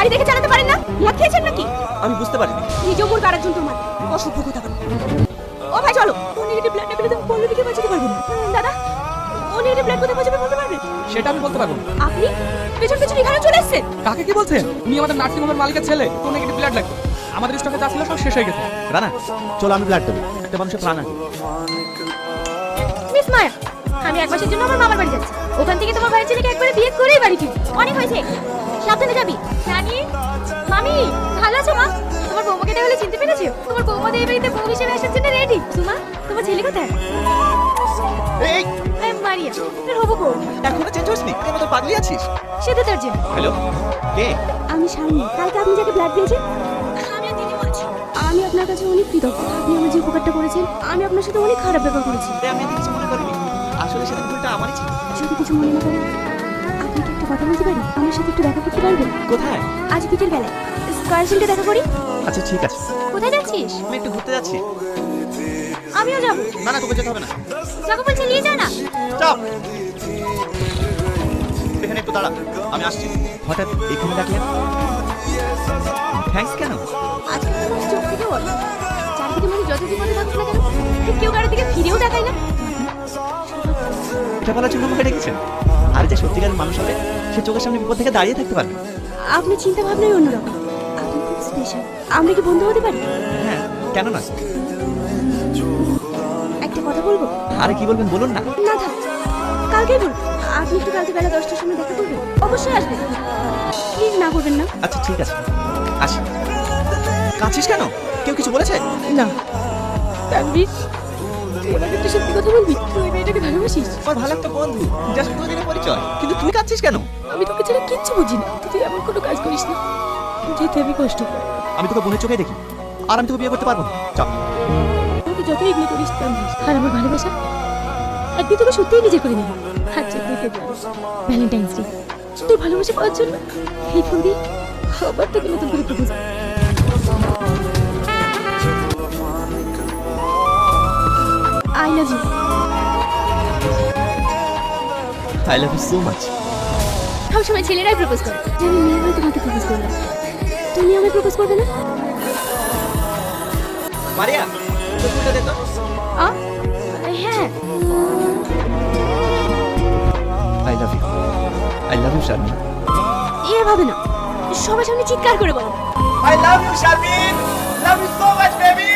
গাড়ি দেখে চালাতে পারেন না? মদ খেয়েছেন নাকি? আমি বুঝতে পারিনি। নিজেও মোর কারার জন্য তোমার অসভ্য কথা বলো। ও ভাই চলো। ও নেগেটিভ ব্লাড না পেলে তুমি বললে দিকে বাঁচাতে পারবেন না। দাদা ও নেগেটিভ ব্লাড কোথায় বাঁচাবে বলতে পারবেন? সেটা আমি বলতে পারবো না। আপনি পেছন পেছন এখানে চলে এসেছেন? কাকে কি বলছেন? উনি আমাদের নার্সিং হোমের মালিকের ছেলে। তো নেগেটিভ ব্লাড লাগবে। আমাদের স্টকে যা ছিল সব শেষ হয়ে গেছে। রানা চলো আমি ব্লাড দেবো, একটা মানুষের প্রাণ আছে। মিস মায়া, আমি এক মাসের জন্য আমার মামার বাড়ি যাচ্ছি। ওখান থেকে তোমার ভাইয়ের ছেলেকে একবারে বিয়ে করেই বাড়ি ফিরবো। অনেক হয়েছে, সাবধানে যাবি। নানি, মামি, ভালো আছো মা? তোমার বৌমাকে তাহলে চিনতে পেরেছো? তোমার বৌমা এই বাড়িতে বউ হিসেবে আসার জন্য রেডি। সুমা, তোমার ছেলে কোথায়? এই আই এম মারিয়া, তোর হবু বউ। এখনো চেঞ্জ হসনি? তুই মতো পাগলি আছিস? সেটা তোর জন্য। হ্যালো, কে? আমি শালিনী। কালকে আপনি যাকে ব্লাড দিয়েছেন আমি আর দিদি বলছি। আমি আপনার কাছে অনেক কৃতজ্ঞ। আপনি আমার যে উপকারটা করেছেন, আমি আপনার সাথে অনেক খারাপ ব্যবহার করেছি। আমি এত কিছু মনে করিনি, আসলে সেটা ভুলটা আমারই ছিল। যদি কিছু মনে না করেন, আপনি কি একটা কথা বলতে পারি? আমার সাথে একটু দেখা করতে পারবেন? কোথায়? আজ বিকেল বেলায় স্কয়ারফিল্ডে দেখা করি। আচ্ছা ঠিক আছে। কোথায় যাচ্ছিস? আমি একটু ঘুরতে যাচ্ছি। আমিও যাবো। না না, তোকে যেতে হবে না। যাবো বলছি, নিয়ে যা না। চাপ, এখানে একটু দাঁড়া, আমি আসছি। হঠাৎ এখানে ডাকলেন? থ্যাঙ্কস কেন? আজকে আমার চোখ থেকে বল, চারদিকে মানে যত জীবনে থাকুক না কেন, কেউ কারোর দিকে ফিরেও তাকায় না। এটা বলার জন্য আমাকে ডেকেছেন? আর যে সত্যিকারের মানুষ হবে, সে চোখের সামনে বিপদ থেকে দাঁড়িয়ে থাকতে পারবে। আপনার চিন্তা ভাবনাই অন্যরকম। আপনি খুব স্পেশাল। আমরা কি বন্ধু হতে পারি? হ্যাঁ, কেন না? একটা কথা বলবো? আরে কি বলবেন বলুন না। না থাক, কালকেই বলবো। আপনি একটু কালকে বেলা 10টার সময় দেখা করবেন? অবশ্যই আসবেন, প্লিজ না করবেন না। আচ্ছা ঠিক আছে, আসি। কাঁদছিস কেন? কেউ কিছু বলেছে? না তানভীর, তুই আমাকে একটা সত্যি কথা বলবি? তুই মেয়েটাকে ভালোবাসিস? আমার ভালো একটা বন্ধু, জাস্ট দুদিনের পরিচয়, কিন্তু তুই কাঁদছিস কেন? আমি তোকে ছাড়া কিচ্ছু বুঝি না। তুই এমন কোনো কাজ করিস না যেতে আমি কষ্ট পাই। আমি তোকে বোনের চোখে দেখি, আর আমি তোকে বিয়ে করতে পারবো না। চল। আমাকে যতই ইগনোর করিস তানভীর, আর আমার ভালোবাসা একদিন তোকে সত্যিই নিজে করে নেব। আচ্ছা তুই ভ্যালেন্টাইন্স ডে তোর ভালোবাসা পাওয়ার জন্য এই ফোন দিয়ে আবার তোকে নতুন করে propose. I love you. I love you so much. সবসময় ছেলেরাই প্রপোজ করে। আমি মেয়ে হয়ে তোমাকে প্রপোজ করলাম, তুমি আমায় প্রপোজ করবে না? মারিয়া, তোর ফুলটা দে তো। হ্যাঁ। I love you. I love you Sharmin. এভাবে না, সবার সামনে চিৎকার করে বলো। I love you Sharmin. Love you so much baby.